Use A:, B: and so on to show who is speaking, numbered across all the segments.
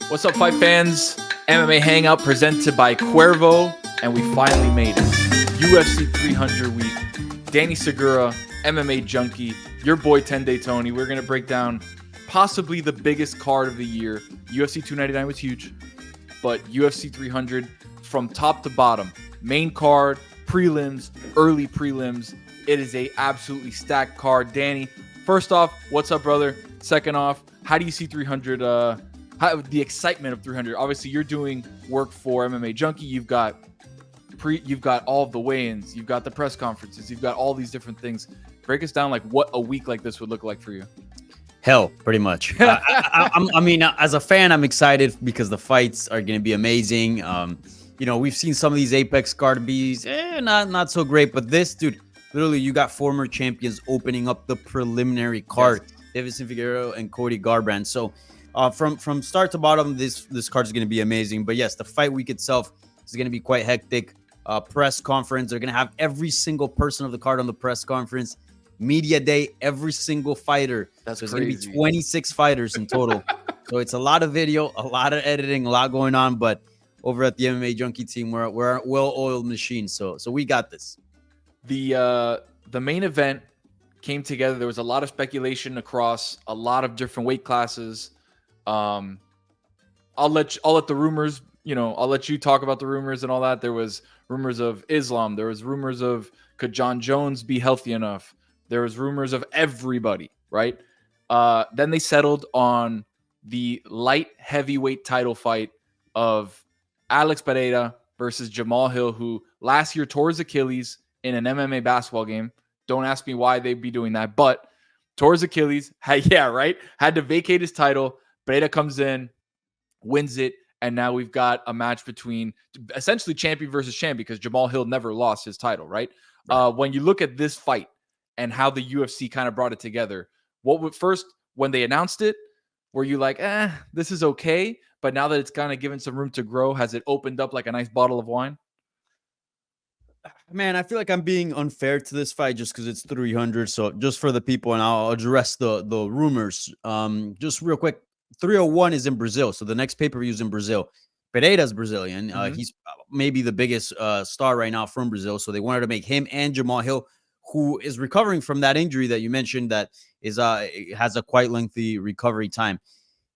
A: What's up, fight fans? MMA Hangout presented by Cuervo, and we finally made it. UFC 300 week. Danny Segura, MMA Junkie, your boy 10-Day Tony. We're going to break down possibly the biggest card of the year. UFC 299 was huge, but UFC 300 from top to bottom. Main card, prelims, early prelims. It is a absolutely stacked card. Danny, first off, what's up, brother? Second off, how do you see 300, the excitement of 300? Obviously, you're doing work for MMA Junkie. You've got all of the weigh-ins. You've got the press conferences. You've got all these different things. Break us down like what a week like this would look like for you.
B: Hell, pretty much. I mean, as a fan, I'm excited because the fights are going to be amazing. You know, we've seen some of these Apex card Bs, not so great. But this, dude, literally, you got former champions opening up the preliminary card. Yes. Deiveson Figueiredo and Cody Garbrandt. So from start to bottom, this card is going to be amazing. But yes, the fight week itself is going to be quite hectic. Press conference, they're going to have every single person of the card on the press conference. Media day, every single fighter.
A: That's
B: There's
A: crazy.
B: going to be 26 fighters in total. So it's a lot of video, a lot of editing, a lot going on. But over at the MMA Junkie team, we're a well-oiled machine. So we got this.
A: The main event came together. There was a lot of speculation across a lot of different weight classes. I'll let the rumors, I'll let you talk about the rumors and all that. There was rumors of Islam. There was rumors of, could John Jones be healthy enough? There was rumors of everybody, right? Then they settled on the light heavyweight title fight of Alex Pereira versus Jamahal Hill, who last year tore his Achilles in an MMA basketball game. Don't ask me why they'd be doing that, but tore his Achilles. Had to vacate his title. Pereira comes in, wins it, and now we've got a match between essentially champion versus champ because Jamahal Hill never lost his title, right? When you look at this fight and how the UFC kind of brought it together, when they announced it, were you like, this is okay? But now that it's kind of given some room to grow, has it opened up like a nice bottle of wine?
B: Man, I feel like I'm being unfair to this fight just because it's 300. So just for the people, and I'll address the rumors. Just real quick, 301 is in Brazil. So the next pay-per-view is in Brazil. Pereira's Brazilian. He's maybe the biggest star right now from Brazil. So they wanted to make him and Jamahal Hill, who is recovering from that injury that you mentioned that has a quite lengthy recovery time.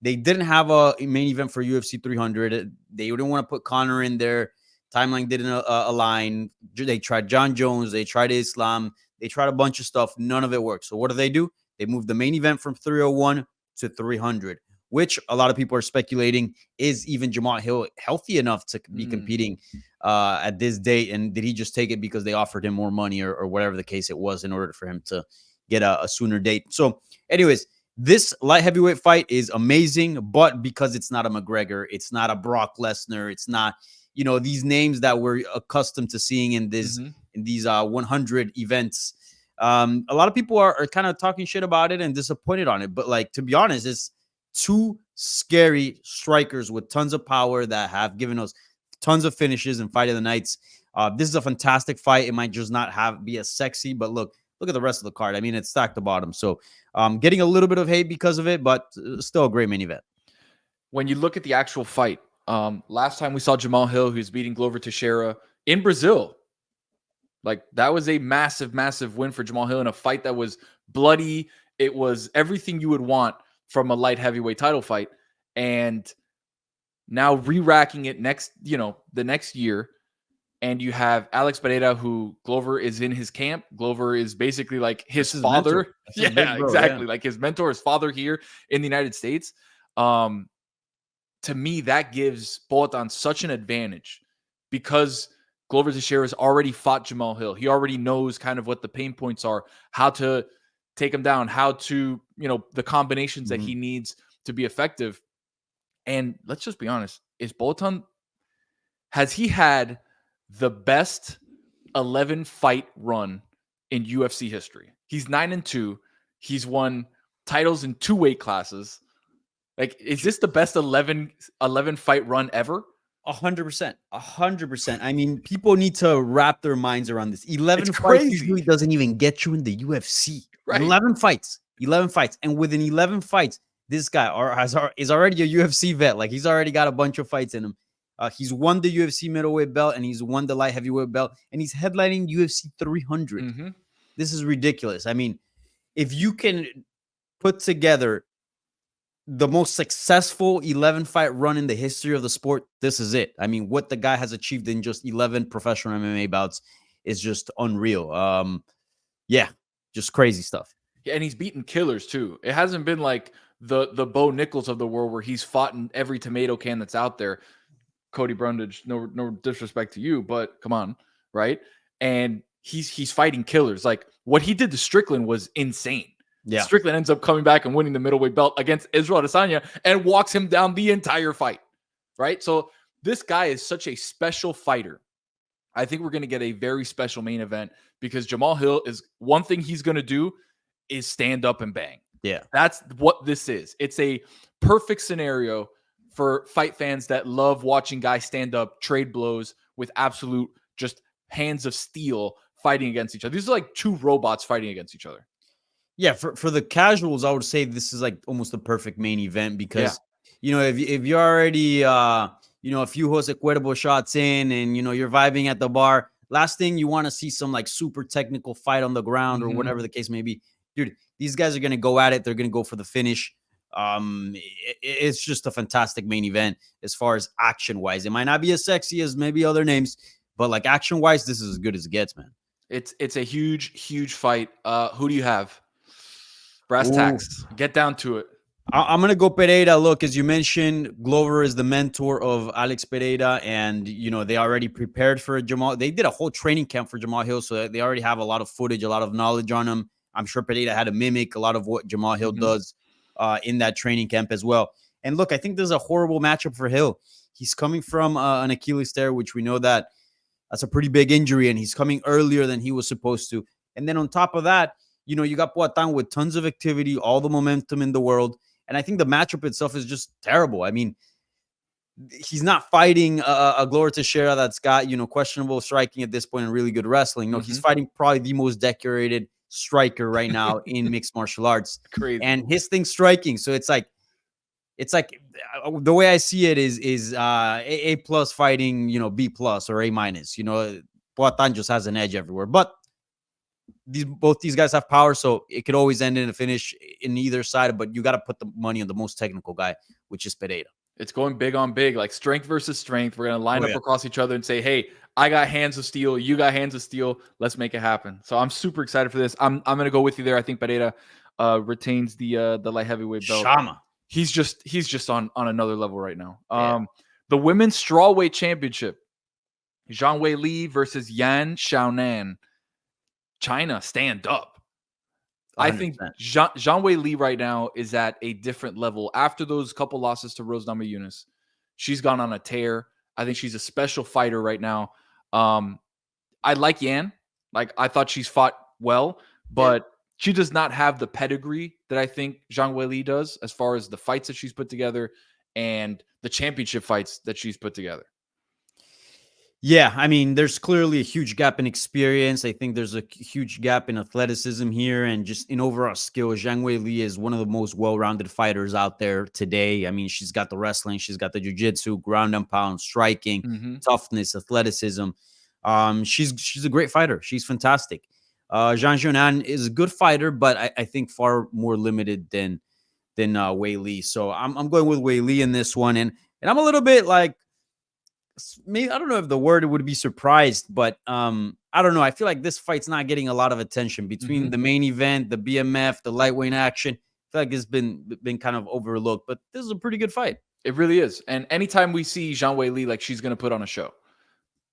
B: They didn't have a main event for UFC 300. They didn't want to put Conor in there. Timeline didn't align. They tried John Jones. They tried Islam. They tried a bunch of stuff. None of it worked. So what do? They moved the main event from 301 to 300, which a lot of people are speculating is even Jamahal Hill healthy enough to be competing at this date. And did he just take it because they offered him more money or whatever the case it was in order for him to get a sooner date? So anyways, this light heavyweight fight is amazing, but because it's not a McGregor, it's not a Brock Lesnar, it's not, these names that we're accustomed to seeing in these 100 events. A lot of people are kind of talking shit about it and disappointed on it. But like, to be honest, it's two scary strikers with tons of power that have given us tons of finishes in Fight of the Nights. This is a fantastic fight. It might just not be as sexy, but look at the rest of the card. I mean, it's stacked to bottom. So getting a little bit of hate because of it, but still a great main event.
A: When you look at the actual fight, last time we saw Jamahal Hill, who's beating Glover Teixeira in Brazil. Like, that was a massive, massive win for Jamahal Hill in a fight that was bloody. It was everything you would want from a light heavyweight title fight. And now re-racking it the next year. And you have Alex Pereira, who Glover is in his camp. Glover is basically like his father. Yeah, exactly. Like his mentor, his father here in the United States. To me, that gives Poatan such an advantage because Glover Teixeira has already fought Jamahal Hill. He already knows kind of what the pain points are, how to take him down, how to, the combinations that he needs to be effective. And let's just be honest, has he had the best 11 fight run in UFC history? He's 9-2. He's won titles in 2 weight classes. Like, is this the best 11 fight run ever?
B: 100%. 100%. I mean, people need to wrap their minds around this. 11 fights usually doesn't even get you in the UFC. Right. 11 fights. And within 11 fights, This guy is already a UFC vet. Like, he's already got a bunch of fights in him. He's won the UFC middleweight belt, and he's won the light heavyweight belt, and he's headlining UFC 300.
A: Mm-hmm.
B: This is ridiculous. I mean, if you can put together the most successful 11-fight run in the history of the sport, this is it. I mean, what the guy has achieved in just 11 professional MMA bouts is just unreal. Yeah, just crazy stuff.
A: Yeah, and he's beaten killers too. It hasn't been like the Bo Nickals of the world where he's fought in every tomato can that's out there. Cody Brundage, no disrespect to you, but come on, right? And he's fighting killers. Like, what he did to Strickland was insane.
B: Yeah.
A: Strickland ends up coming back and winning the middleweight belt against Israel Adesanya and walks him down the entire fight, right? So this guy is such a special fighter. I think we're going to get a very special main event because Jamahal Hill is one thing he's going to do is stand up and bang.
B: Yeah.
A: That's what this is. It's a perfect scenario for fight fans that love watching guys stand up, trade blows with absolute just hands of steel fighting against each other. These are like two robots fighting against each other.
B: Yeah, for the casuals, I would say this is like almost the perfect main event because, you know, if you're already, you know, a few Jose Cuervo shots in and, you know, you're vibing at the bar, last thing you want to see some like super technical fight on the ground or whatever the case may be. Dude, these guys are going to go at it. They're going to go for the finish. It's just a fantastic main event as far as action wise. It might not be as sexy as maybe other names, but like action wise, this is as good as it gets, man.
A: It's a huge fight. Who do you have? Brass tacks. Get down to it.
B: I'm going to go Pereira. Look, as you mentioned, Glover is the mentor of Alex Pereira, and, you know, they already prepared for Jamahal. They did a whole training camp for Jamahal Hill, so they already have a lot of footage, a lot of knowledge on him. I'm sure Pereira had to mimic a lot of what Jamahal Hill does in that training camp as well. And look, I think this is a horrible matchup for Hill. He's coming from an Achilles tear, which we know that's a pretty big injury, and he's coming earlier than he was supposed to. And then on top of that, you know, you got Poatan with tons of activity, all the momentum in the world. And I think the matchup itself is just terrible. I mean, he's not fighting a Glover Teixeira that's got, you know, questionable striking at this point and really good wrestling. No, he's fighting probably the most decorated striker right now in mixed martial arts.
A: Crazy.
B: And his thing's striking. So it's like the way I see it is A plus fighting, you know, B plus or A minus. You know, Poatan just has an edge everywhere. But both these guys have power, so it could always end in a finish in either side, but you got to put the money on the most technical guy, which is Pereira.
A: It's going big on big, like strength versus strength. We're going to line up across each other and say, hey, I got hands of steel, you got hands of steel. Let's make it happen. So I'm super excited for this. I'm going to go with you there. I think Pereira retains the light heavyweight belt.
B: Shama.
A: He's just on another level right now. The women's strawweight championship, Zhang Weili versus Yan Xiaonan. China, stand up. 100%. I think Zhang Weili right now is at a different level. After those couple losses to Rose Namajunas, she's gone on a tear. I think she's a special fighter right now. I like Yan. Like, I thought she's fought well, but she does not have the pedigree that I think Zhang Weili does as far as the fights that she's put together and the championship fights that she's put together.
B: Yeah, I mean, there's clearly a huge gap in experience. I think there's a huge gap in athleticism here and just in overall skill. Zhang Weili is one of the most well-rounded fighters out there today. I mean, she's got the wrestling, she's got the jiu-jitsu, ground and pound, striking, toughness, athleticism. She's a great fighter. She's fantastic. Zhang Xiaonan is a good fighter, but I think far more limited than Weili. So I'm going with Weili in this one, and I'm a little bit like, maybe I don't know if the word would be surprised, but I don't know. I feel like this fight's not getting a lot of attention between the main event, the BMF, the lightweight action. I feel like it's been kind of overlooked, but this is a pretty good fight. It really is. And anytime we see Zhang Weili, like, she's gonna put on a show.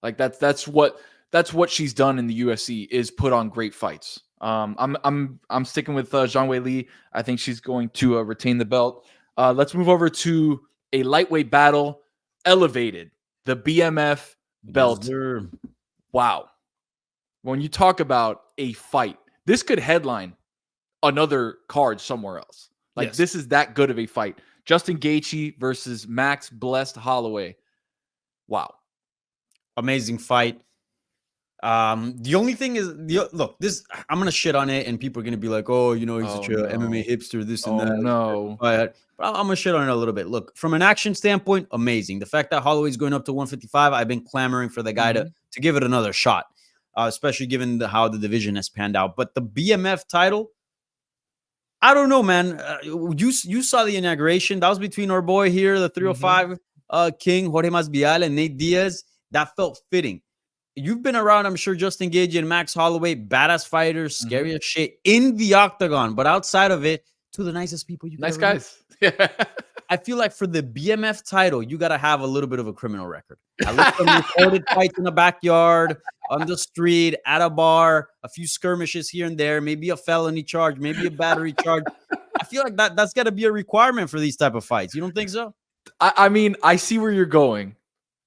B: Like that's what she's done in the UFC is put on great fights. I'm sticking with Zhang Weili. I think she's going to retain the belt. Let's move over to a lightweight battle, elevated. The BMF belt. Yes, wow. When you talk about a fight, this could headline another card somewhere else. Like, this is that good of a fight. Justin Geathje versus Max Holloway. Wow. Amazing fight. The only thing is, look, this I'm gonna shit on it, and people are gonna be like, "Oh, you know, he's
A: Oh
B: such a MMA
A: no.
B: hipster, this and
A: Oh
B: that."
A: no.
B: But I'm gonna shit on it a little bit. Look, from an action standpoint, amazing. The fact that Holloway's going up to 155, I've been clamoring for the guy
A: Mhm.
B: to give it another shot, especially given how the division has panned out. But the BMF title, I don't know, man. You saw the inauguration. That was between our boy here, the
A: Mhm.
B: 305 King, Jorge Masvidal, and Nate Diaz. That felt fitting. You've been around, I'm sure, Justin Geathje and Max Holloway, badass fighters, scary
A: Mhm.
B: as shit in the octagon. But outside of it, two of the nicest people you could
A: Nice
B: ever meet.
A: guys. Yeah.
B: I feel like for the BMF title, you got to have a little bit of a criminal record. At least some recorded fights in the backyard, on the street, at a bar, a few skirmishes here and there, maybe a felony charge, maybe a battery charge. I feel like that's got to be a requirement for these type of fights. You don't think so?
A: I mean, I see where you're going.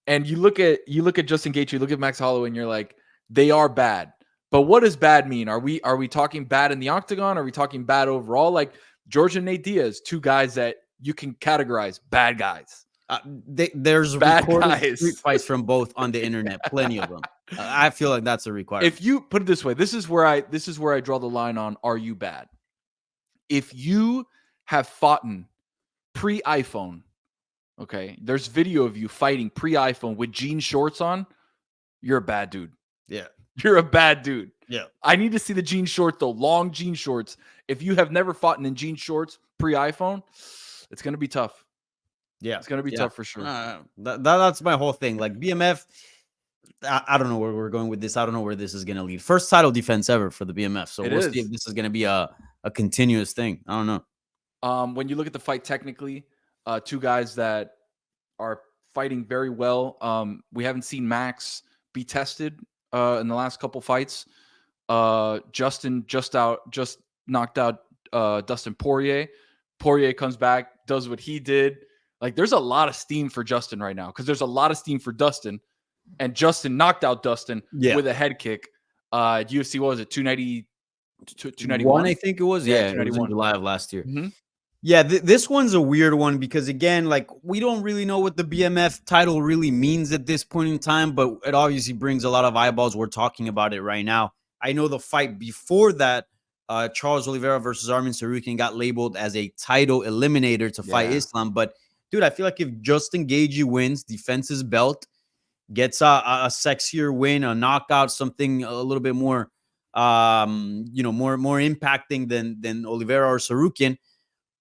A: And you look at Justin Gaethje, you look at Max Holloway, and you're like, they are bad. But what does bad mean? Are we talking bad in the octagon? Are we talking bad overall? Like George and Nate Diaz, two guys that you can categorize bad guys.
B: There's
A: Bad
B: recorded
A: guys.
B: street fights from both on the internet, plenty of them. I feel like that's a requirement.
A: If you put it this way, this is where I draw the line on are you bad? If you have fought pre-iPhone, okay, there's video of you fighting pre-iPhone with jean shorts on, you're a bad dude.
B: Yeah.
A: You're a bad dude.
B: Yeah.
A: I need to see the jean shorts, though. Long jean shorts. If you have never fought in jean shorts pre-iPhone, it's going to be tough.
B: Yeah.
A: It's going to be tough for sure.
B: That's my whole thing. Like BMF, I don't know where we're going with this. I don't know where this is going to lead. First title defense ever for the BMF. So we'll see if this is going to be a continuous thing. I don't know.
A: When you look at the fight technically, two guys that are fighting very well. We haven't seen Max be tested in the last couple fights. Justin just knocked out Dustin Poirier. Poirier comes back, does what he did. Like there's a lot of steam for Justin right now because there's a lot of steam for Dustin, and Justin knocked out Dustin with a head kick. UFC, what was it, 291?
B: I think it was. Yeah, it was in July of last year.
A: Mm-hmm.
B: Yeah, this one's a weird one because, again, like we don't really know what the BMF title really means at this point in time, but it obviously brings a lot of eyeballs. We're talking about it right now. I know the fight before that, Charles Oliveira versus Arman Tsarukyan got labeled as a title eliminator to fight Islam. But, dude, I feel like if Justin Geathje wins, defends his belt, gets a sexier win, a knockout, something a little bit more, more impacting than Oliveira or Tsarukyan,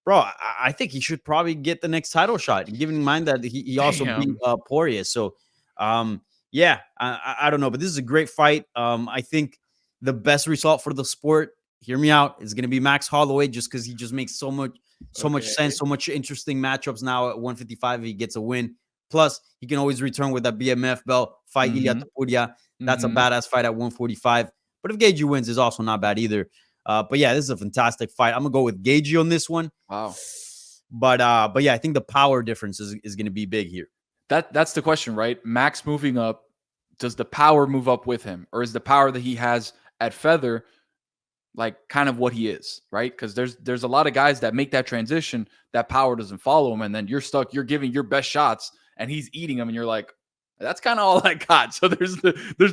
B: bro, I think he should probably get the next title shot, given in mind that he also beat Poirier. So, I don't know, but this is a great fight. I think the best result for the sport, hear me out, is going to be Max Holloway, just because he just makes so much sense, so much interesting matchups now at 155. He gets a win. Plus, he can always return with that BMF belt, fight Ilia Topuria. That's a badass fight at 145. But if Geathje wins, is also not bad either. But yeah, this is a fantastic fight. I'm gonna go with Geathje on this one.
A: Wow.
B: But yeah, I think the power difference is gonna be big here.
A: That's the question, right? Max moving up, does the power move up with him, or is the power that he has at feather like kind of what he is, right? Because there's a lot of guys that make that transition, that power doesn't follow him, and then you're stuck. You're giving your best shots, and he's eating them, and you're like, that's kind of all I got. So there's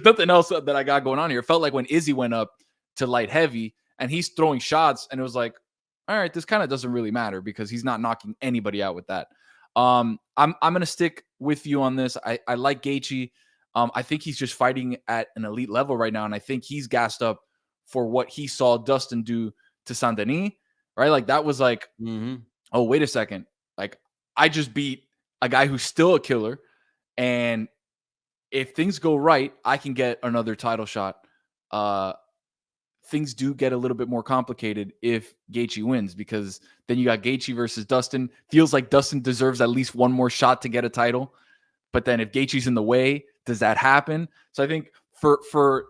A: nothing else that I got going on here. It felt like when Izzy went up to light heavy. And he's throwing shots, and it was like, all right, this kind of doesn't really matter because he's not knocking anybody out with that. I'm gonna stick with you on this. I like Gaethje. I think he's just fighting at an elite level right now, and I think he's gassed up for what he saw Dustin do to Saint Denis, right? Like that was like, oh wait a second, like I just beat a guy who's still a killer, and if things go right, I can get another title shot. Things do get a little bit more complicated if Gaethje wins, because then you got Gaethje versus Dustin. Feels like Dustin deserves at least one more shot to get a title. But then if Gaethje's in the way, does that happen? So I think for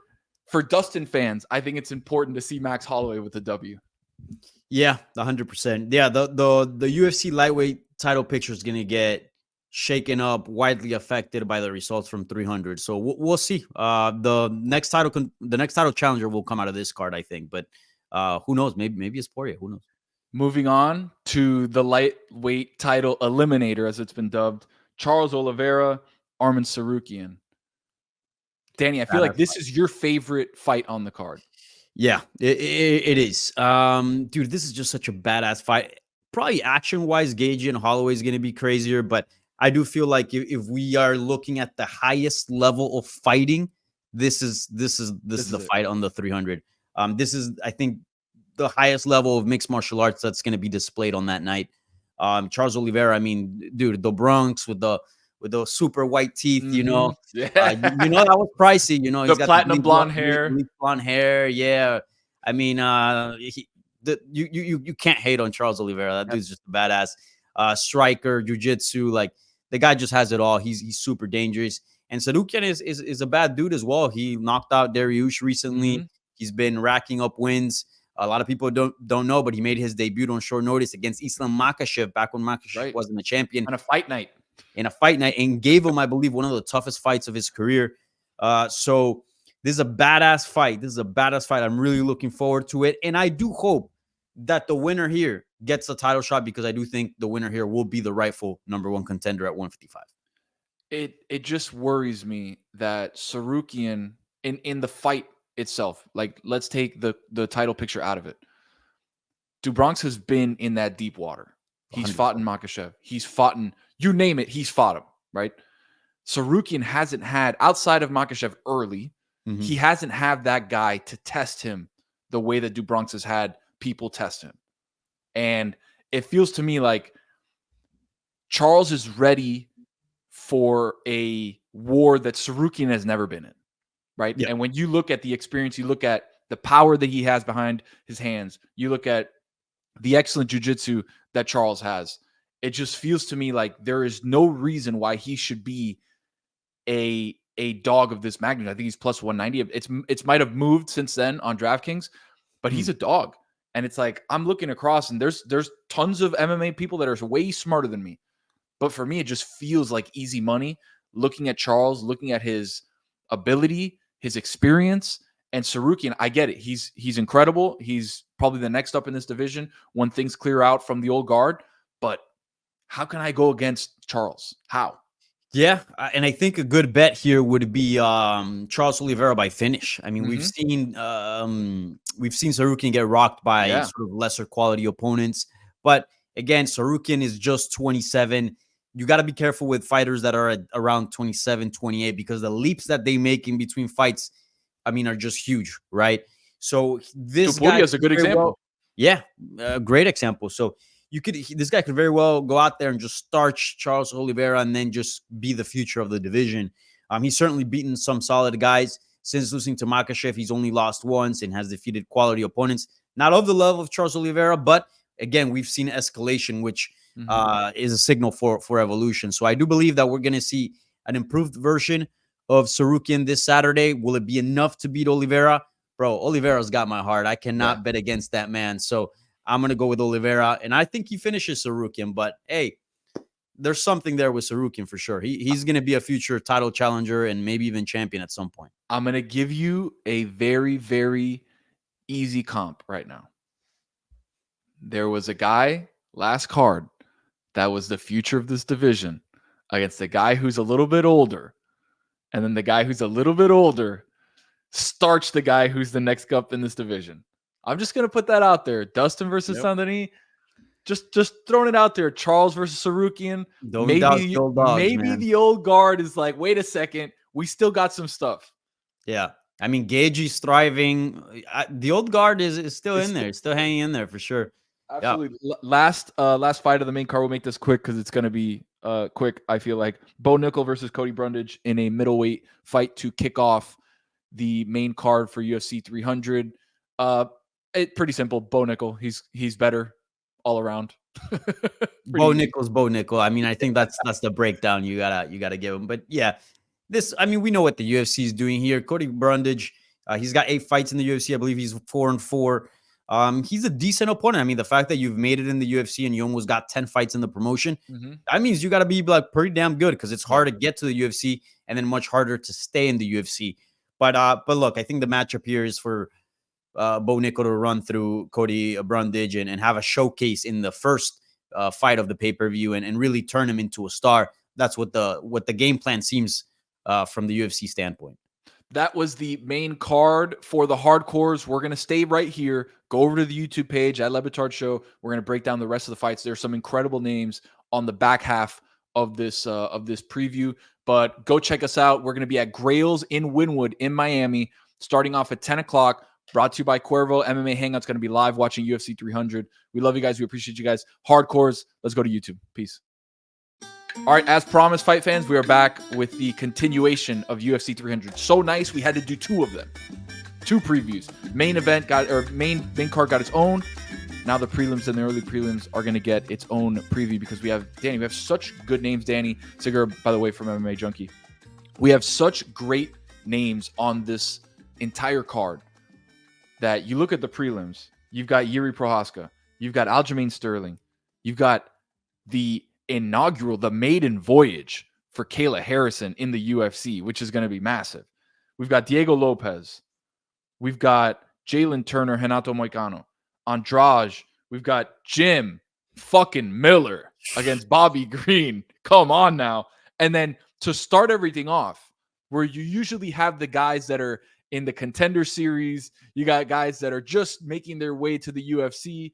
A: Dustin fans, I think it's important to see Max Holloway with the W.
B: Yeah, 100%. Yeah, the UFC lightweight title picture is going to get shaken up, widely affected by the results from 300. So we'll see. The next title challenger will come out of this card, I think. But who knows? Maybe it's Poirier. Who knows?
A: Moving on to the lightweight title eliminator, as it's been dubbed, Charles Oliveira, Arman Tsarukyan. Danny, I feel like this is your favorite fight on the card.
B: Yeah, it is. Dude, this is just such a badass fight. Probably action-wise, Gaethje and Holloway is going to be crazier, but I do feel like if we are looking at the highest level of fighting, this is the fight on the 300. This is, I think, the highest level of mixed martial arts that's going to be displayed on that night. Charles Oliveira, I mean, dude, the Bronx with the super white teeth, you know,
A: Yeah.
B: That was pricey. You know,
A: the platinum blonde hair,
B: blonde hair. Yeah, I mean, you can't hate on Charles Oliveira. That dude's just a badass striker, jiu-jitsu. Like, the guy just has it all. He's super dangerous. And Tsarukyan is a bad dude as well. He knocked out Dariush recently. He's been racking up wins. A lot of people don't know, but he made his debut on short notice against Islam Makhachev back when Makhachev wasn't a champion.
A: On a fight night.
B: And gave him, I believe, one of the toughest fights of his career. So this is a badass fight. I'm really looking forward to it. And I do hope that the winner here gets a title shot, because I do think the winner here will be the rightful #1 contender at 155.
A: It just worries me that Tsarukyan in the fight itself, like, let's take the title picture out of it. Bronx has been in that deep water. He's 100%. Fought in Makhachev. He's fought in, you name it, he's fought him, right? Tsarukyan hasn't had, outside of Makhachev early, he hasn't had that guy to test him the way that Bronx has had people test him. And it feels to me like Charles is ready for a war that Tsarukyan has never been in, right? Yeah. And when you look at the experience, you look at the power that he has behind his hands, you look at the excellent jiu-jitsu that Charles has, it just feels to me like there is no reason why he should be a dog of this magnitude. I think he's plus 190. It's might have moved since then on DraftKings, but he's a dog. And it's like, I'm looking across and there's tons of MMA people that are way smarter than me. But for me, it just feels like easy money looking at Charles, looking at his ability, his experience. And Tsarukyan, I get it. He's incredible. He's probably the next up in this division when things clear out from the old guard. But how can I go against Charles? How?
B: Yeah, and I think a good bet here would be Charles Oliveira by finish. I mean, we've seen Tsarukyan get rocked by sort of lesser quality opponents, but again, Tsarukyan is just 27. You got to be careful with fighters that are at around 27, 28, because the leaps that they make in between fights, I mean, are just huge, right? So this guy
A: is a good example.
B: A great example. So this guy could very well go out there and just starch Charles Oliveira and then just be the future of the division. He's certainly beaten some solid guys. Since losing to Makhachev, he's only lost once and has defeated quality opponents. Not of the level of Charles Oliveira, but again, we've seen escalation, which is a signal for evolution. So I do believe that we're going to see an improved version of Tsarukyan this Saturday. Will it be enough to beat Oliveira? Bro, Oliveira's got my heart. I cannot bet against that man. So I'm going to go with Oliveira, and I think he finishes Tsarukyan. But, hey, there's something there with Tsarukyan for sure. He's going to be a future title challenger and maybe even champion at some point.
A: I'm going to give you a very, very easy comp right now. There was a guy last card that was the future of this division against the guy who's a little bit older. And then the guy who's a little bit older starched the guy who's the next up in this division. I'm just going to put that out there. Dustin versus Saint-Denis. Just throwing it out there. Charles versus Tsarukyan. Maybe the old guard is like, wait a second. We still got some stuff.
B: Yeah. I mean, Gaethje's thriving. The old guard is still in there. It's still hanging in there for sure.
A: Absolutely. Yeah. Last fight of the main card. We'll make this quick because it's going to be quick, I feel like. Bo Nickal versus Cody Brundage in a middleweight fight to kick off the main card for UFC 300. Pretty simple. Bo Nickal. He's better all around.
B: Bo Nickal. I mean, I think that's the breakdown you gotta give him. But yeah, we know what the UFC is doing here. Cody Brundage, he's got 8 fights in the UFC. I believe he's 4-4. He's a decent opponent. I mean, the fact that you've made it in the UFC and you almost got 10 fights in the promotion, that means you got to be like pretty damn good, because it's hard to get to the UFC and then much harder to stay in the UFC. But look, I think the matchup here is for Bo Nickal to run through Cody Brundage and have a showcase in the first fight of the pay-per-view and really turn him into a star. That's what the game plan seems from the UFC standpoint.
A: that was the main card for the hardcores. We're going to stay right here. Go over to the YouTube page at Batard Show. We're going to break down the rest of the fights. There's some incredible names on the back half of this preview, but go check us out. We're going to be at GRAILZ in Wynwood in Miami, starting off at 10 o'clock. Brought to you by Cuervo. MMA Hangout's going to be live watching UFC 300. We love you guys. We appreciate you guys. Hardcores. Let's go to YouTube. Peace. All right, as promised, fight fans, we are back with the continuation of UFC 300. So nice, we had to do 2 of them. 2 previews. Main card got its own. Now the prelims and the early prelims are going to get its own preview because we have such good names. Danny Segura, by the way, from MMA Junkie. We have such great names on this entire card that you look at the prelims. You've got Jiri Prochazka. You've got Aljamain Sterling. You've got the maiden voyage for Kayla Harrison in the UFC, which is going to be massive. We've got Diego Lopez. We've got Jalen Turner, Renato Moicano. Andrade. We've got Jim fucking Miller against Bobby Green. Come on now. And then to start everything off, where you usually have the guys that are in the contender series, you got guys that are just making their way to the UFC.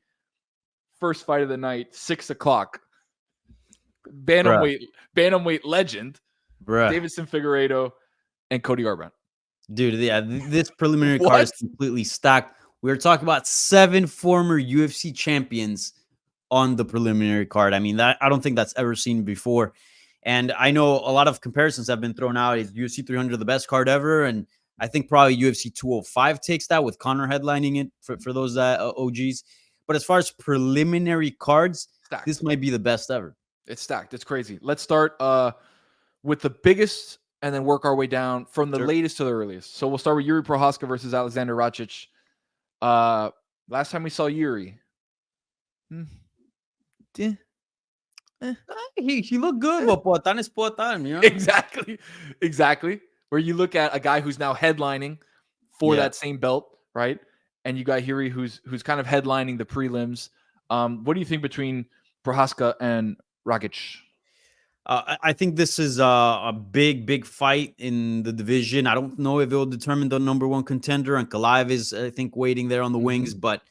A: First fight of the night, 6 o'clock. Bantamweight legend, Davidson Figueiredo and Cody Garbrandt.
B: Dude, yeah, this preliminary card is completely stacked. We were talking about 7 former UFC champions on the preliminary card. I mean, I don't think that's ever seen before. And I know a lot of comparisons have been thrown out. Is UFC 300 the best card ever? And I think probably UFC 205 takes that with Conor headlining it for those OGs. But as far as preliminary cards, this might be the best ever.
A: It's stacked. It's crazy. Let's start with the biggest and then work our way down from the latest to the earliest. So we'll start with Jiri Prochazka versus Aleksandar Rakic. Last time we saw Jiri,
B: he looked good, but Poatan is Poatan, you know?
A: Exactly. Where you look at a guy who's now headlining for that same belt, right? And you got Jiri who's kind of headlining the prelims. What do you think between Prochazka and Rakic?
B: I think this is a big fight in the division. I don't know if it will determine the #1 contender, and Kaliv is, I think, waiting there on the wings, but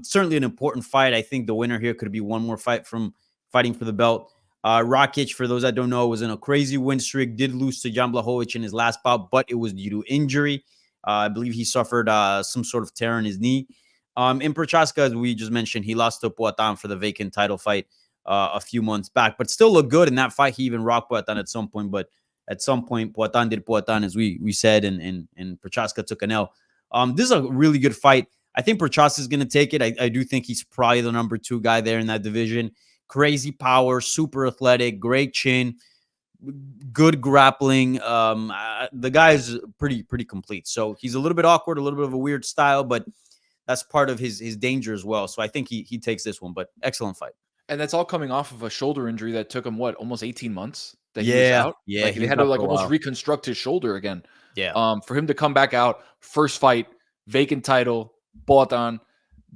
B: certainly an important fight. I think the winner here could be one more fight from fighting for the belt. Rakic, for those that don't know, was in a crazy win streak, did lose to Jan Blachowicz in his last bout, but it was due to injury. I believe he suffered some sort of tear in his knee. In Prochazka, as we just mentioned, he lost to Poatan for the vacant title fight a few months back, but still looked good in that fight. He even rocked Poatan at some point, but at some point, Poatan did Poatan, as we said, and Prochazka took an L. This is a really good fight. I think Prochazka is going to take it. I do think he's probably the #2 guy there in that division. Crazy power, super athletic, great chin, good grappling. The guy is pretty complete. So he's a little bit awkward, a little bit of a weird style, but that's part of his danger as well. So I think he takes this one, but excellent fight.
A: And that's all coming off of a shoulder injury that took him, almost 18 months that he was out?
B: Yeah.
A: Like, he had to almost reconstruct his shoulder again.
B: Yeah.
A: For him to come back out, first fight, vacant title, Poatan.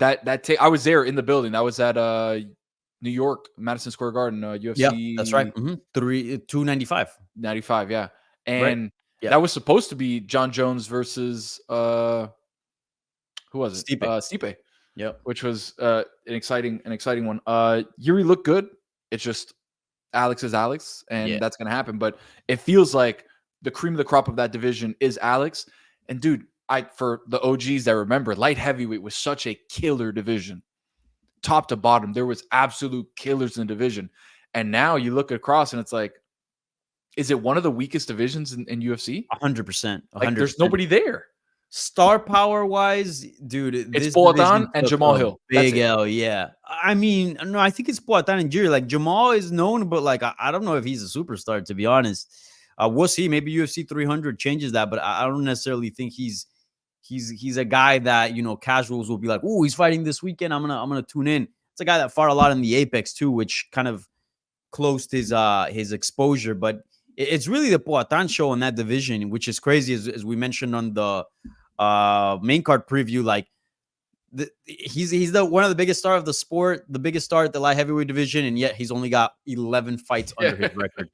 A: I was there in the building. That was at New York, Madison Square Garden, UFC.
B: Yeah, that's right. 295.
A: 95, yeah. And that was supposed to be John Jones versus who was it? Stipe.
B: Yep.
A: Which was an exciting one. Jiri looked good. It's just Alex is Alex, and that's gonna happen. But it feels like the cream of the crop of that division is Alex. And dude, for the OGs that remember, light heavyweight was such a killer division. Top to bottom, there was absolute killers in the division. And now you look across and it's like, is it one of the weakest divisions in UFC?
B: 100%.
A: Like, there's nobody there.
B: Star power wise, dude,
A: it's Poatan and Jamahal Hill.
B: Big L, yeah. I mean, no, I think it's Poatan and Jiri. Like, Jamahal is known, but like, I don't know if he's a superstar, to be honest. We'll see. Maybe UFC 300 changes that, but I don't necessarily think he's a guy that, you know, casuals will be like, oh, he's fighting this weekend, I'm gonna tune in. It's a guy that fought a lot in the Apex too, which kind of closed his exposure. But it's really the Poatan show in that division, which is crazy, as we mentioned on the main card preview. Like, he's one of the biggest star of the sport, the biggest star at the light heavyweight division, and yet he's only got 11 fights under his record.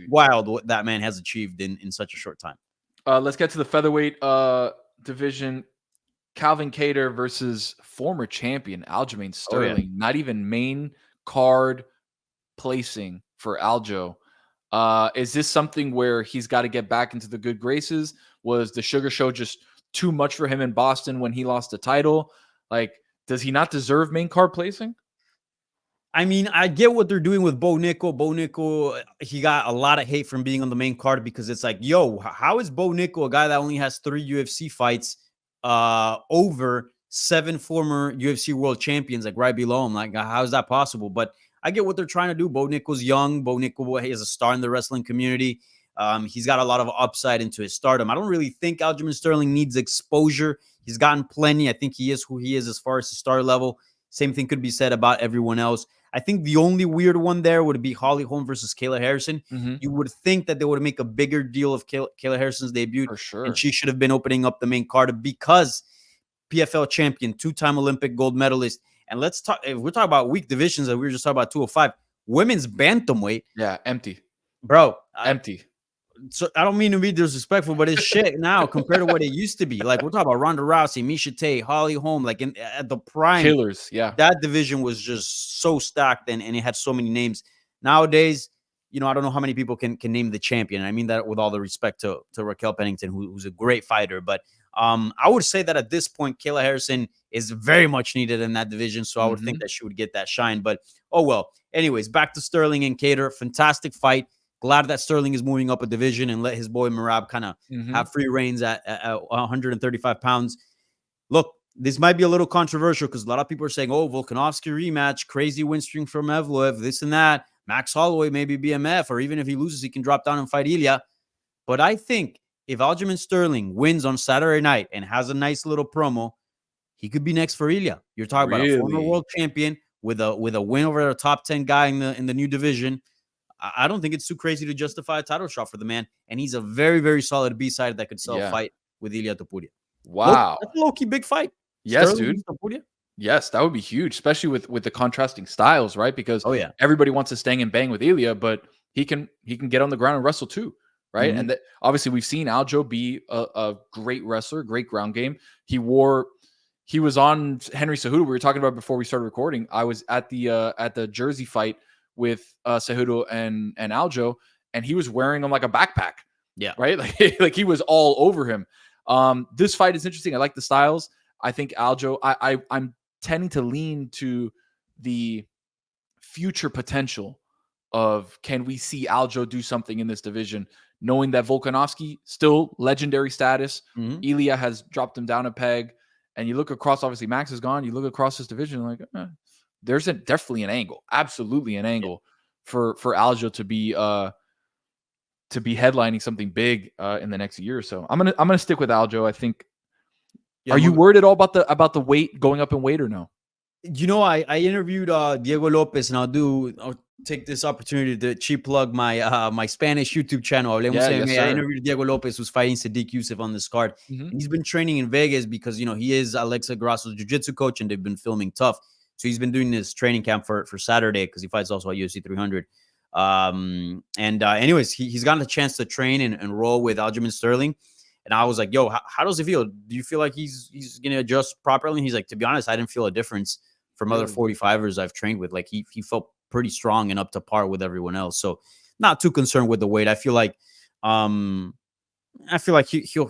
B: Wild what that man has achieved in such a short time.
A: Let's get to the featherweight division. Calvin Kattar versus former champion Aljamain Sterling. Not even main card placing for Aljo. Is this something where he's got to get back into the good graces? Was the Sugar Show just too much for him in Boston when he lost the title? Like, does he not deserve main card placing?
B: I mean, I get what they're doing with Bo Nickal. Bo Nickal, he got a lot of hate from being on the main card because it's like, yo, how is Bo Nickal, a guy that only has 3 UFC fights, over 7 former UFC world champions, like right below him? Like, how is that possible? But I get what they're trying to do. Bo Nickal's young. Bo Nickal is a star in the wrestling community. He's got a lot of upside into his stardom. I don't really think Aljamain Sterling needs exposure. He's gotten plenty. I think he is who he is as far as the star level. Same thing could be said about everyone else. I think the only weird one there would be Holly Holm versus Kayla Harrison.
A: Mm-hmm.
B: You would think that they would make a bigger deal of Kayla Harrison's debut.
A: For sure.
B: And she should have been opening up the main card because PFL champion, 2-time Olympic gold medalist. And let's talk, if we're talking about weak divisions, that we were just talking about 205, women's bantamweight.
A: Yeah, empty.
B: Bro.
A: Empty.
B: So I don't mean to be disrespectful, but it's shit now compared to what it used to be. Like, we're talking about Ronda Rousey, Miesha Tate, Holly Holm, like at the prime.
A: Killers, yeah.
B: That division was just so stacked and it had so many names. Nowadays, you know, I don't know how many people can name the champion. I mean that with all the respect to Raquel Pennington, who's a great fighter. But I would say that at this point, Kayla Harrison is very much needed in that division. So I would think that she would get that shine. But, oh, well. Anyways, back to Sterling and Kattar. Fantastic fight. Glad that Sterling is moving up a division and let his boy Merab kind of have free reigns at 135 pounds. Look, this might be a little controversial because a lot of people are saying, oh, Volkanovski rematch, crazy win string from Evloev, this and that. Max Holloway, maybe BMF, or even if he loses, he can drop down and fight Ilya. But I think if Aljamain Sterling wins on Saturday night and has a nice little promo, he could be next for Ilya. You're talking about a former world champion with a win over a top 10 guy in the new division. I don't think it's too crazy to justify a title shot for the man. And he's a very, very solid B-side that could sell a fight with Ilya Topuria.
A: Wow.
B: That's a low-key big fight.
A: Yes,
B: Sterling
A: dude. Yes, that would be huge, especially with the contrasting styles, right? Because everybody wants to stang and bang with Ilya, but he can get on the ground and wrestle too, right? And obviously we've seen Aljo be a great wrestler, great ground game. He was on Henry Cejudo. We were talking about before we started recording. I was at the Jersey fight with Cejudo and Aljo, and he was wearing him like a backpack.
B: Yeah.
A: Right? Like he was all over him. This fight is interesting. I like the styles. I think Aljo, I'm tending to lean to the future potential of, can we see Aljo do something in this division, knowing that Volkanovski still legendary status. Ilya has dropped him down a peg. And you look across, obviously Max is gone. You look across this division, like there's definitely an angle, absolutely an angle for Aljo to be headlining something big in the next year or so. I'm gonna stick with Aljo. I think. Are you worried at all about the weight going up in weight or no?
B: You know, I interviewed Diego Lopez, and I'll take this opportunity to cheap plug my my Spanish YouTube channel. MMA. I interviewed Diego Lopez, who's fighting Sadiq Youssef on this card. He's been training in Vegas because, you know, he is Alexa Grasso's jiu-jitsu coach, and they've been filming Tough. So he's been doing this training camp for Saturday because he fights also at UFC 300. Anyways, he's gotten a chance to train and roll with Aljamain Sterling. And I was like, yo, how does it feel? Do you feel like he's going to adjust properly? And he's like, to be honest, I didn't feel a difference from other 45ers I've trained with. Like he felt pretty strong and up to par with everyone else. So not too concerned with the weight. I feel like he'll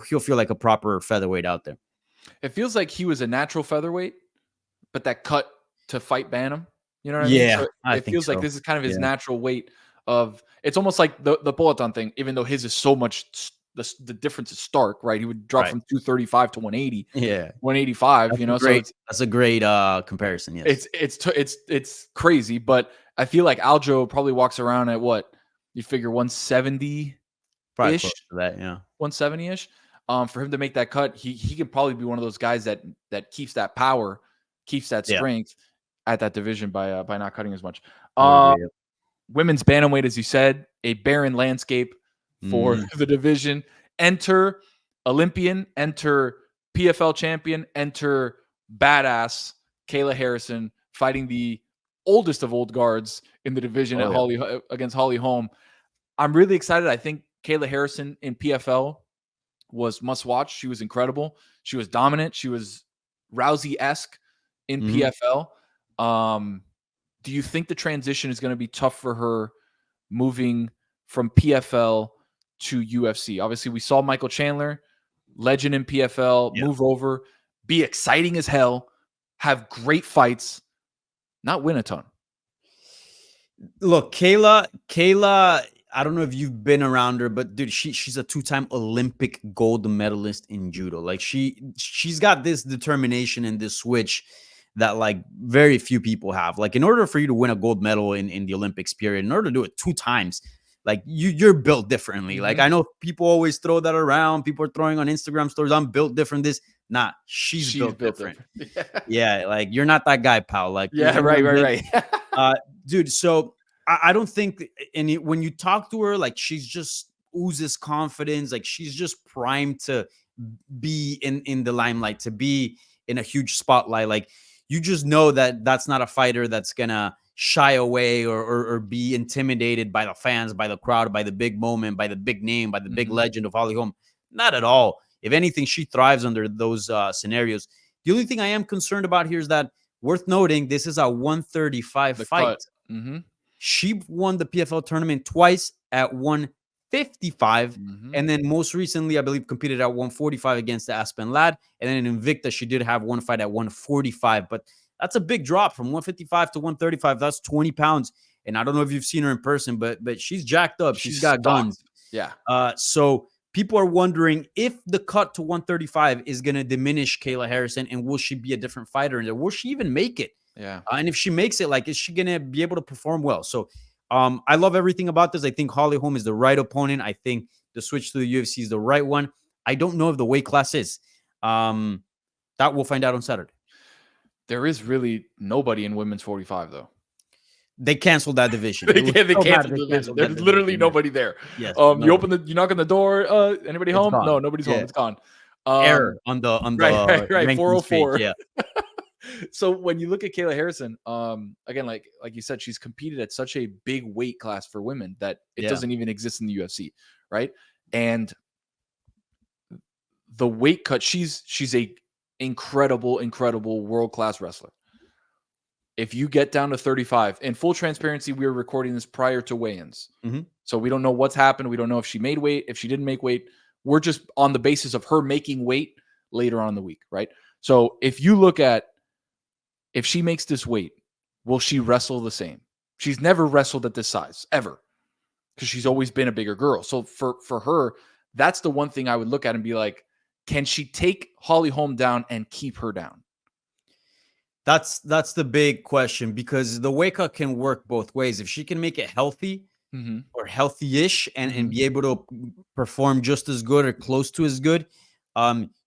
B: feel like a proper featherweight out there.
A: It feels like he was a natural featherweight, but that cut to fight Bantam. You know what I mean?
B: Yeah,
A: so it feels like this is kind of his natural weight of. It's almost like the Poatan thing, even though his is so much. The difference is stark, right? He would drop from 235 to 180. Yeah, 185. That's, you know,
B: that's a great comparison. Yes,
A: it's crazy, but I feel like Aljo probably walks around at what you figure 170 ish.
B: That
A: 170 ish. For him to make that cut, he could probably be one of those guys that keeps that power, keeps that strength at that division by not cutting as much. Women's bantamweight, as you said, a barren landscape for the division. Enter Olympian, enter PFL champion, enter badass Kayla Harrison fighting the oldest of old guards in the division against Holly Holm. I'm really excited. I think Kayla Harrison in PFL was must watch. She was incredible. She was dominant. She was Rousey-esque in
B: Mhm.
A: PFL. Do you think the transition is going to be tough for her moving from PFL to UFC? Obviously, we saw Michael Chandler, legend in PFL,
B: Yeah.
A: move over, be exciting as hell, have great fights, not win a ton.
B: Look, Kayla, I don't know if you've been around her, but dude, she's a 2-time Olympic gold medalist in judo. Like she's got this determination and this switch that like very few people have. Like in order for you to win a gold medal in the Olympics period, in order to do it 2 times, like you're built differently. Like I know people always throw that around. People are throwing on Instagram stories, I'm built different. This, nah, she's built different. Yeah, like you're not that guy, pal. Like
A: yeah, right.
B: Dude, so I don't think when you talk to her, like she's just oozes confidence, like she's just primed to be in the limelight, to be in a huge spotlight. Like you just know that that's not a fighter that's gonna shy away or be intimidated by the fans, by the crowd, by the big moment, by the big name, by the big legend of Holly Holm. Not at all. If anything, she thrives under those scenarios. The only thing I am concerned about here is that, worth noting, this is a 135 fight. She won the PFL tournament twice at 155. And then most recently, I believe, competed at 145 against the Aspen Lad. And then in Invicta, she did have one fight at 145. But that's a big drop from 155 to 135. That's 20 pounds. And I don't know if you've seen her in person, but she's jacked up. She's got guns.
A: Yeah.
B: So people are wondering if the cut to 135 is going to diminish Kayla Harrison, and will she be a different fighter in there? Will she even make it?
A: Yeah.
B: And if she makes it, like, is she going to be able to perform well? So I love everything about this. I think Holly Holm is the right opponent. I think the switch to the UFC is the right one. I don't know if the weight class is. That we'll find out on Saturday.
A: There is really nobody in women's 45, though.
B: They canceled that division.
A: they canceled the division. There's literally nobody there.
B: Yes.
A: You knock on the door. Anybody home?
B: Gone.
A: No, nobody's home. It's gone.
B: Error on the
A: right. 404.
B: Page. Yeah.
A: So when you look at Kayla Harrison, again, like you said, she's competed at such a big weight class for women that it doesn't even exist in the UFC, right? And the weight cut, she's a incredible world-class wrestler. If you get down to 35, in full transparency, we were recording this prior to weigh-ins. So we don't know what's happened. We don't know if she made weight, if she didn't make weight. We're just on the basis of her making weight later on in the week, right? So if you look at, if she makes this weight, will she wrestle the same? She's never wrestled at this size, ever, because she's always been a bigger girl. So for her, that's the one thing I would look at and be like, can she take Holly Holm down and keep her down?
B: That's the big question, because the weight cut can work both ways. If she can make it healthy or healthy-ish and be able to perform just as good or close to as good,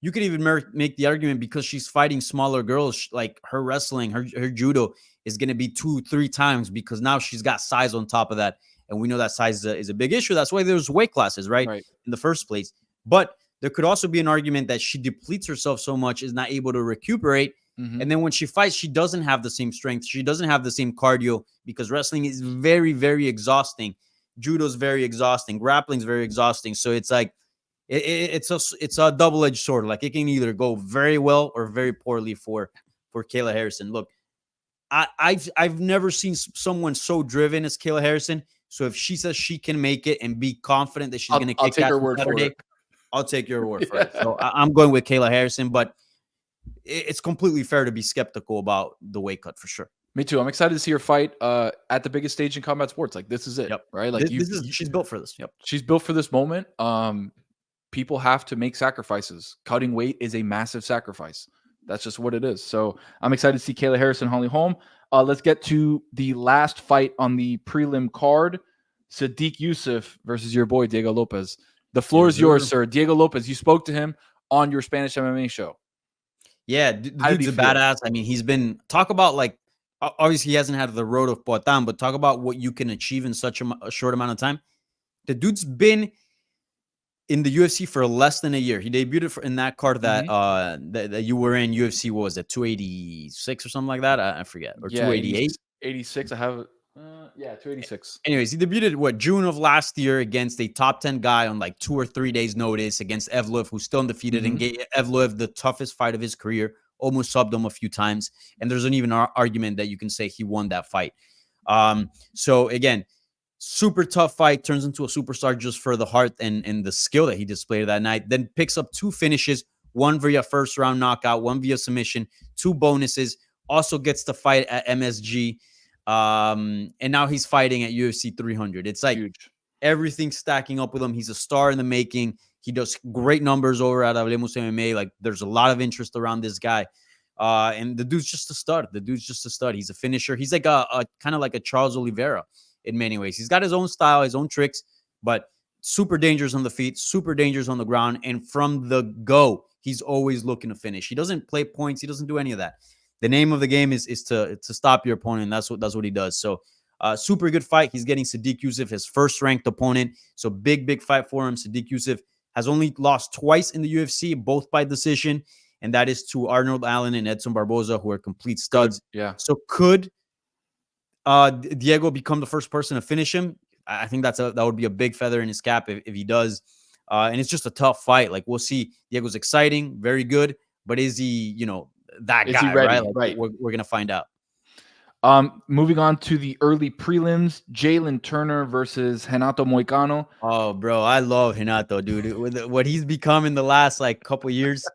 B: you could even make the argument, because she's fighting smaller girls, like her wrestling, her judo is going to be 2-3 times, because now she's got size on top of that. And we know that size is a big issue. That's why there's weight classes, right? In the first place. But there could also be an argument that she depletes herself so much, is not able to recuperate. And then when she fights, she doesn't have the same strength. She doesn't have the same cardio, because wrestling is very, very exhausting. Judo is very exhausting. Grappling is very exhausting. So it's like, it's a double-edged sword. Like, it can either go very well or very poorly for Kayla Harrison. Look, I've never seen someone so driven as Kayla Harrison. So if she says she can make it and be confident that she's going to kick ass on Saturday, I'll take your word for it. So I'm going with Kayla Harrison, but it's completely fair to be skeptical about the weight cut for sure.
A: Me too. I'm excited to see her fight at the biggest stage in combat sports. Like, this is it, right? Like,
B: she's built for this.
A: She's built for this moment. People have to make sacrifices. Cutting weight is a massive sacrifice. That's just what it is. So I'm excited to see Kayla Harrison, Holly Holm. Let's get to the last fight on the prelim card. Sodiq Yusuff versus your boy, Diego Lopez. The floor is yours, sir. Diego Lopez, you spoke to him on your Spanish MMA show.
B: Yeah, the dude's a badass. I mean, he's been, talk about, like, obviously he hasn't had the road of Poatan, but talk about what you can achieve in such a short amount of time. The dude's been in the UFC for less than a year. He debuted in that card that that you were in. UFC, what was it, 286 or something like that? I forget. Or 288?
A: 86. I have Yeah, 286.
B: Anyways, he debuted June of last year against a top 10 guy on like 2 or 3 days notice against Evloev, who's still undefeated, and gave Evloev the toughest fight of his career, almost subbed him a few times. And there's an even argument that you can say he won that fight. So again, super tough fight, turns into a superstar just for the heart and the skill that he displayed that night. Then picks up 2 finishes, one via first round knockout, one via submission, 2 bonuses, also gets to fight at MSG. And now he's fighting at UFC 300. It's like huge. Everything's stacking up with him. He's a star in the making. He does great numbers over at Hablemos MMA. Like, there's a lot of interest around this guy. And the dude's just a stud. He's a finisher. He's like a kind of like a Charles Oliveira in many ways. He's got his own style, his own tricks, but super dangerous on the feet, super dangerous on the ground. And from the go, he's always looking to finish. He doesn't play points. He doesn't do any of that. The name of the game is to stop your opponent. And that's what he does. So super good fight. He's getting Sodiq Yusuff, his first ranked opponent. So big fight for him. Sodiq Yusuff has only lost twice in the UFC, both by decision. And that is to Arnold Allen and Edson Barboza, who are complete studs.
A: Yeah.
B: So could Diego become the first person to finish him? I think that would be a big feather in his cap if he does. And it's just a tough fight. Like, we'll see. Diego's exciting, very good. But is he, that guy, right? Like,
A: right.
B: We're going to find out.
A: Moving on to the early prelims, Jalen Turner versus Renato Moicano.
B: Oh, bro, I love Renato, dude. With what he's become in the last couple years,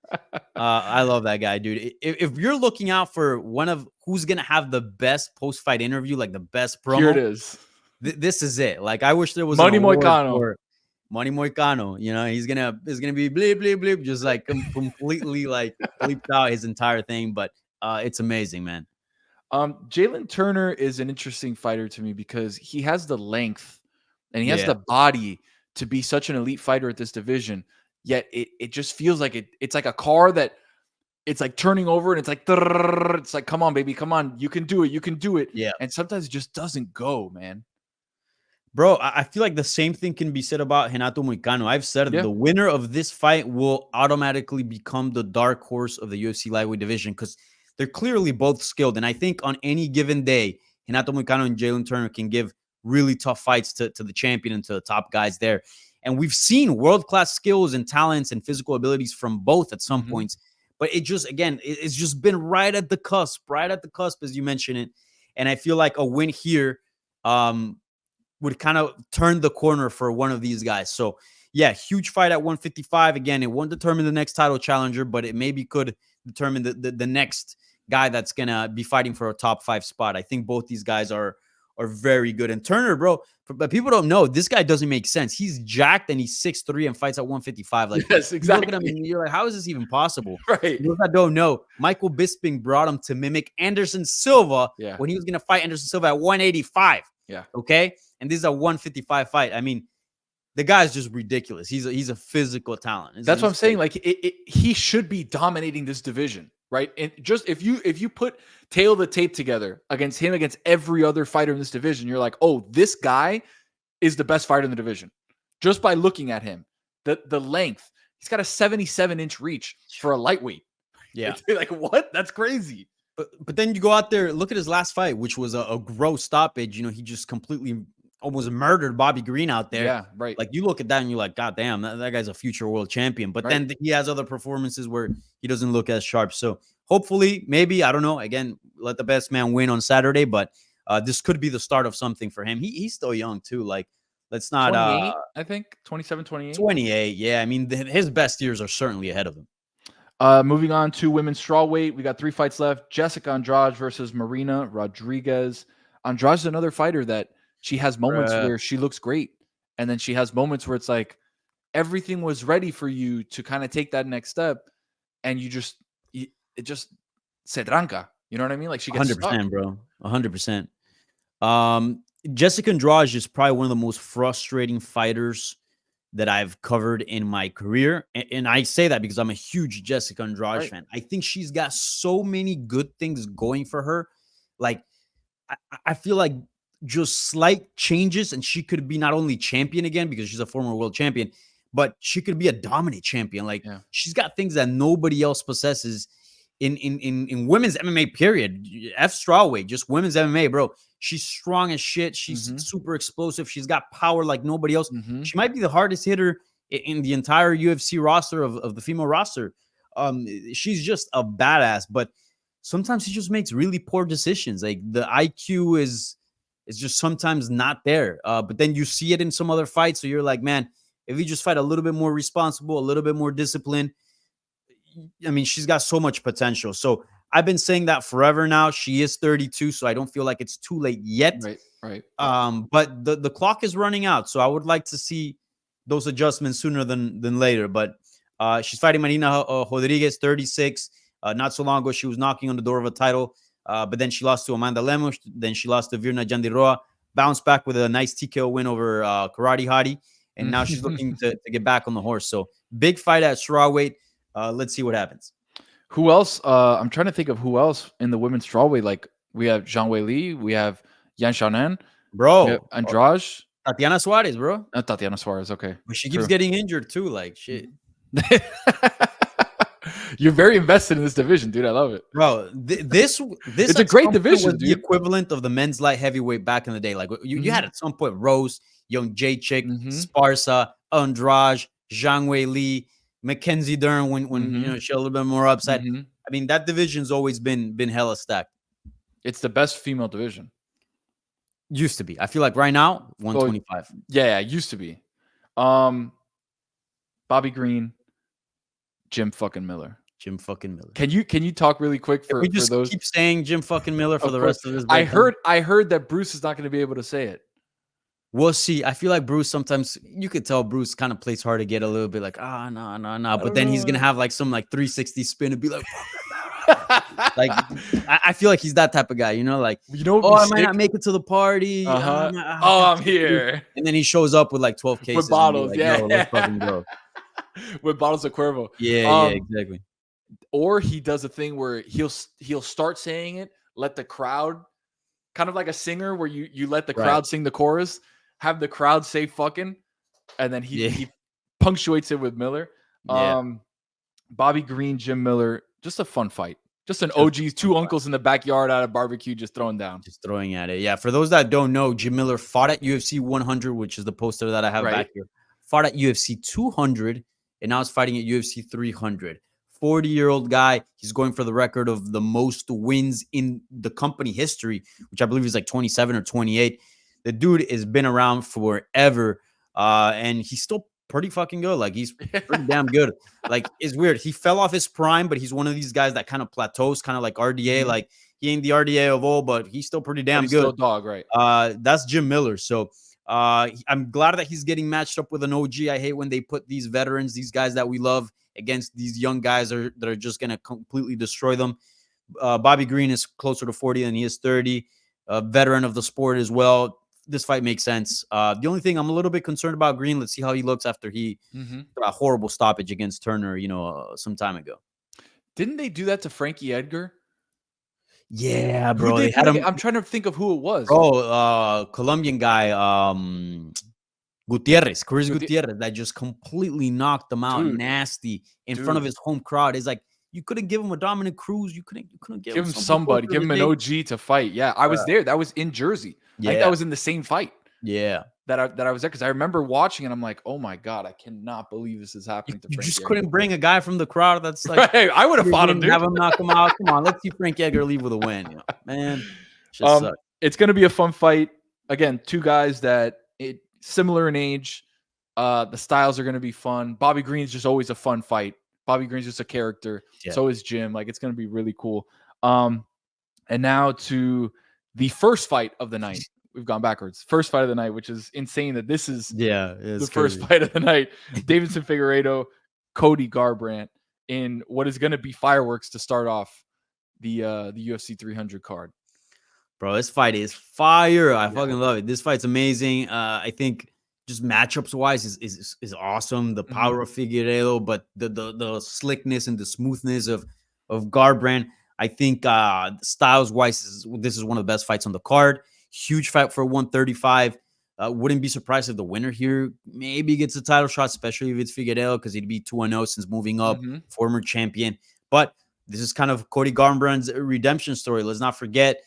B: I love that guy, dude. If you're looking out for one of who's gonna have the best post-fight interview, like the best promo,
A: here it is.
B: This is it. Like, I wish there was
A: Money Moicano.
B: Money Moicano, he's gonna be bleep bleep bleep, just like completely like bleeped out his entire thing. But it's amazing, man.
A: Jalen Turner is an interesting fighter to me because he has the length and he has the body to be such an elite fighter at this division. Yet it just feels like it's like a car that it's like turning over and it's like, come on, baby, come on, you can do it.
B: Yeah,
A: and sometimes it just doesn't go, man.
B: Bro, I feel like the same thing can be said about Renato Moicano. I've said the winner of this fight will automatically become the dark horse of the UFC lightweight division because they're clearly both skilled. And I think on any given day, Renato Moicano and Jalen Turner can give really tough fights to the champion and to the top guys there. And we've seen world-class skills and talents and physical abilities from both at some points. But it just, again, it's just been right at the cusp, as you mentioned it. And I feel like a win here would kind of turn the corner for one of these guys. So, yeah, huge fight at 155. Again, it won't determine the next title challenger, but it maybe could determine the next guy that's going to be fighting for a top 5 spot. I think both these guys are very good. And Turner, bro, but people don't know, this guy doesn't make sense. He's jacked and he's 6'3" and fights at 155. Like,
A: yes, exactly.
B: You look at him and you're like, how is this even possible?
A: Right.
B: Those that don't know, Michael Bisping brought him to mimic Anderson Silva when he was going to fight Anderson Silva at 185.
A: Yeah.
B: Okay. And this is a 155 fight. I mean, the guy's just ridiculous. He's a physical talent.
A: That's what I'm saying. Like, he should be dominating this division, right? And just if you put tail the tape together against every other fighter in this division, you're like, oh, this guy is the best fighter in the division. Just by looking at him, the length, he's got a 77-inch reach for a lightweight.
B: Yeah,
A: like, what? That's crazy.
B: But then you go out there, look at his last fight, which was a gross stoppage. He just completely almost murdered Bobby Green out there.
A: Yeah, right.
B: Like, you look at that and you're like, God damn, that guy's a future world champion. But then he has other performances where he doesn't look as sharp. So hopefully, maybe, I don't know, again, let the best man win on Saturday. But this could be the start of something for him. He's still young too. Like, let's not
A: 28, I think 27, 28.
B: 28. Yeah, I mean, his best years are certainly ahead of him.
A: Moving on to women's strawweight, we got 3 fights left. Jessica Andrade versus Marina Rodriguez. Andrade is another fighter that she has moments where she looks great, and then she has moments where it's like everything was ready for you to kind of take that next step, and it just se tranca. You know what I mean? Like, she gets
B: 100%,
A: stuck.
B: bro. 100%. Jessica Andrade is probably one of the most frustrating fighters that I've covered in my career. And I say that because I'm a huge Jessica Andrade fan. I think she's got so many good things going for her. Like, I feel like just slight changes and she could be not only champion again because she's a former world champion, but she could be a dominant champion. Like, she's got things that nobody else possesses in women's MMA, period. F strawweight, just women's MMA, bro. She's strong as shit. She's
A: Mhm.
B: super explosive. She's got power like nobody else.
A: Mhm.
B: She might be the hardest hitter in the entire UFC roster of the female roster. She's just a badass, but sometimes she just makes really poor decisions. Like the IQ is just sometimes not there. But then you see it in some other fights, so you're like, man, if you just fight a little bit more responsible, a little bit more disciplined, I mean, she's got so much potential. So I've been saying that forever now. She is 32, so I don't feel like it's too late yet.
A: Right.
B: But the clock is running out, so I would like to see those adjustments sooner than later. But she's fighting Marina Rodriguez, 36. Not so long ago, she was knocking on the door of a title, but then she lost to Amanda Lemos. Then she lost to Virna Jandiroa. Bounced back with a nice TKO win over Karate Hottie, and now she's looking to get back on the horse. So big fight at strawweight. Let's see what happens.
A: Who else? I'm trying to think of who else in the women's strawweight. Like we have Zhang Weili, we have Xiaonan,
B: Bro.
A: Andrade,
B: Tatiana Suarez, bro.
A: Tatiana Suarez. Okay,
B: But she keeps getting injured too. Like shit.
A: You're very invested in this division, dude. I love it,
B: bro. This
A: it's a great division,
B: was
A: dude.
B: The equivalent of the men's light heavyweight back in the day. Like you had at some point Rose, Young J Chick, Sparsa, Andrade, Zhang Weili, Mackenzie Dern when you know she had a little bit more upside. I mean, that division's always been hella stacked.
A: It's the best female division.
B: Used to be. I feel like right now 125.
A: Yeah, it used to be. Bobby Green, Jim fucking Miller.
B: Jim fucking Miller.
A: Can you talk really quick for those?
B: Keep saying Jim fucking Miller for the rest of this.
A: I heard that Bruce is not going to be able to say it.
B: We'll see. I feel like Bruce sometimes you could tell Bruce kind of plays hard to get a little bit like no. But then he's gonna have like some like 360 spin and be like, like I feel like he's that type of guy, you know, like I might not make it to the party.
A: I'm here.
B: And then he shows up with like 12 cases
A: with bottles,
B: like,
A: let's
B: fucking go.
A: With bottles of Cuervo.
B: Yeah, exactly.
A: Or he does a thing where he'll start saying it, let the crowd, kind of like a singer where you let the crowd sing the chorus, have the crowd say fucking, and then he punctuates it with Miller. Bobby Green, Jim Miller, just a fun fight. Just an OG's two uncles in the backyard at a barbecue, just throwing down.
B: Just throwing at it. Yeah, for those that don't know, Jim Miller fought at UFC 100, which is the poster that I have back here. Fought at UFC 200, and now he's fighting at UFC 300. 40-year-old guy. He's going for the record of the most wins in the company history, which I believe is like 27 or 28. The dude has been around forever, and he's still pretty fucking good. Like, he's pretty damn good. Like, it's weird. He fell off his prime, but he's one of these guys that kind of plateaus, kind of like RDA. Like, he ain't the RDA of old, but he's still pretty damn good.
A: Still a dog, right?
B: That's Jim Miller. So I'm glad that he's getting matched up with an OG. I hate when they put these veterans, these guys that we love, against these young guys that are just going to completely destroy them. Bobby Green is closer to 40 than he is 30. A veteran of the sport as well. This fight makes sense. The only thing I'm a little bit concerned about Green, let's see how he looks after he got a horrible stoppage against Turner, some time ago.
A: Didn't they do that to Frankie Edgar?
B: Yeah, bro.
A: They had him. I'm trying to think of who it was.
B: Colombian guy, Chris Gutierrez, that just completely knocked him out, nasty in front of his home crowd. It's like, you couldn't give him a Dominic Cruz. You couldn't give him somebody.
A: Give him an OG to fight. Yeah, I was there. That was in Jersey.
B: Yeah.
A: I think that was in the same fight.
B: Yeah,
A: that I was there, because I remember watching and I'm like, oh my god, I cannot believe this is happening to Frankie.
B: You just couldn't bring a guy from the crowd that's like,
A: right. I would have fought him, dude.
B: Have him knock him out. Come on, let's see Frankie Edgar leave with a win. Man,
A: it's gonna be a fun fight. Again, two guys that similar in age. The styles are gonna be fun. Bobby Green's just always a fun fight. Bobby Green's just a character. Yeah. So is Jim. Like, it's gonna be really cool. And now to the first fight of the night. We've gone backwards. First fight of the night, which is insane that this is the first fight of the night. Davidson Figueiredo, Cody Garbrandt in what is going to be fireworks to start off the UFC 300 card.
B: Bro, this fight is fire. I fucking love it. This fight's amazing. I think just matchups wise is awesome. The power of Figueiredo, but the slickness and the smoothness of Garbrandt. I think styles wise, this is one of the best fights on the card. Huge fight for 135. Wouldn't be surprised if the winner here maybe gets a title shot, especially if it's Figueiredo, because he'd be 2-0 since moving up, former champion. But this is kind of Cody Garbrandt's redemption story. Let's not forget,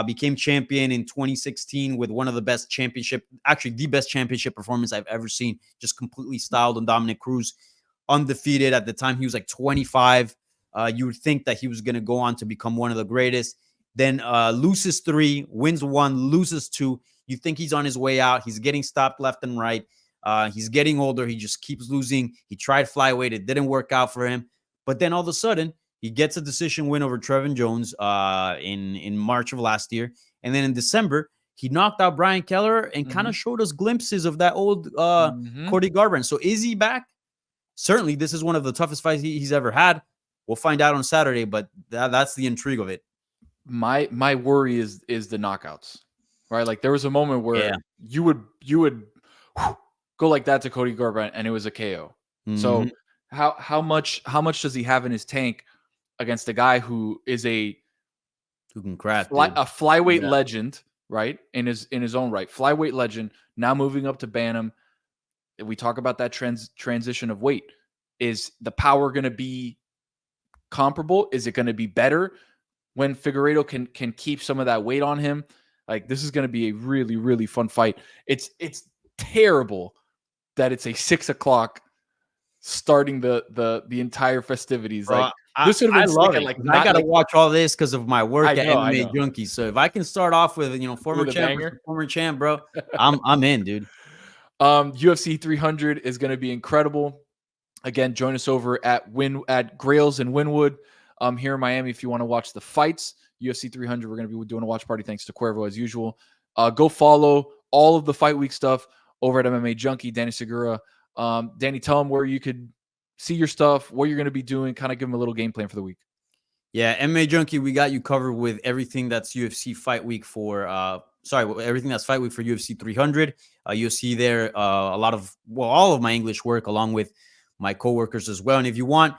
B: Became champion in 2016 with one of the best the best championship performance I've ever seen. Just completely styled on Dominic Cruz, undefeated at the time. He was like 25. You would think that he was going to go on to become one of the greatest. Then loses 3, wins 1, loses 2. You think he's on his way out. He's getting stopped left and right. He's getting older. He just keeps losing. He tried flyweight. It didn't work out for him. But then all of a sudden, he gets a decision win over Trevin Jones in March of last year. And then in December, he knocked out Brian Kelleher and kind of showed us glimpses of that old Cody Garbrandt. So is he back? Certainly, this is one of the toughest fights he's ever had. We'll find out on Saturday, but that's the intrigue of it.
A: My worry is the knockouts, right? Like there was a moment where you would go like that to Cody Garbrandt and it was a KO. So how much does he have in his tank against a guy who is who
B: can craft
A: a flyweight legend, right? In his own right, flyweight legend. Now moving up to bantam. We talk about that transition of weight. Is the power going to be comparable? Is it going to be better when Figueiredo can keep some of that weight on him? Like this is going to be a really, really fun fight. It's terrible that it's a 6 o'clock starting the entire festivities.
B: Bro,
A: like this would have been
B: love it.
A: like
B: I gotta watch all this because of my work at MMA Junkie. So if I can start off with former champ, bro, I'm in, dude.
A: UFC 300 is going to be incredible. Again, join us over at GRAILZ in Wynwood. Here in Miami, if you want to watch the fights, UFC 300, we're going to be doing a watch party thanks to Cuervo as usual. Go follow all of the fight week stuff over at MMA Junkie, Danny Segura. Danny, tell them where you could see your stuff, what you're going to be doing, kind of give them a little game plan for the week.
B: Yeah, MMA Junkie, we got you covered with everything that's UFC fight week for everything that's fight week for UFC 300. You'll see there all of my English work along with my coworkers as well. And if you want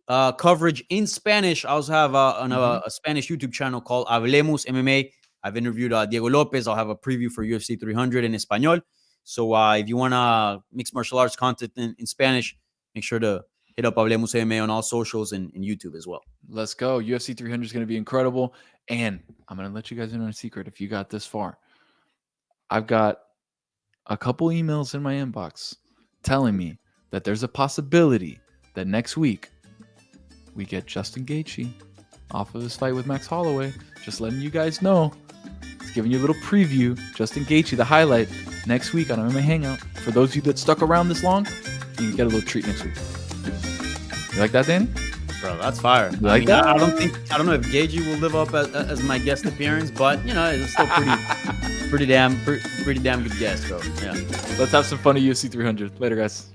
B: coverage in Spanish, I also have a Spanish YouTube channel called Hablemos MMA. I've interviewed Diego Lopez. I'll have a preview for UFC 300 in Espanol. So if you want mixed martial arts content in Spanish, make sure to hit up Hablemos MMA on all socials and YouTube as well.
A: Let's go. UFC 300 is going to be incredible. And I'm going to let you guys in on a secret if you got this far. I've got a couple emails in my inbox telling me that there's a possibility that next week we get Justin Geathje off of his fight with Max Holloway. Just letting you guys know. It's giving you a little preview. Justin Geathje, the highlight, next week on MMA Hangout. For those of you that stuck around this long, you can get a little treat next week. You like that, Danny?
B: Bro, that's fire.
A: You like that?
B: I don't know if Geathje will live up as my guest appearance, but it's still pretty damn good guest, bro. Yeah.
A: Let's have some fun at UFC 300. Later, guys.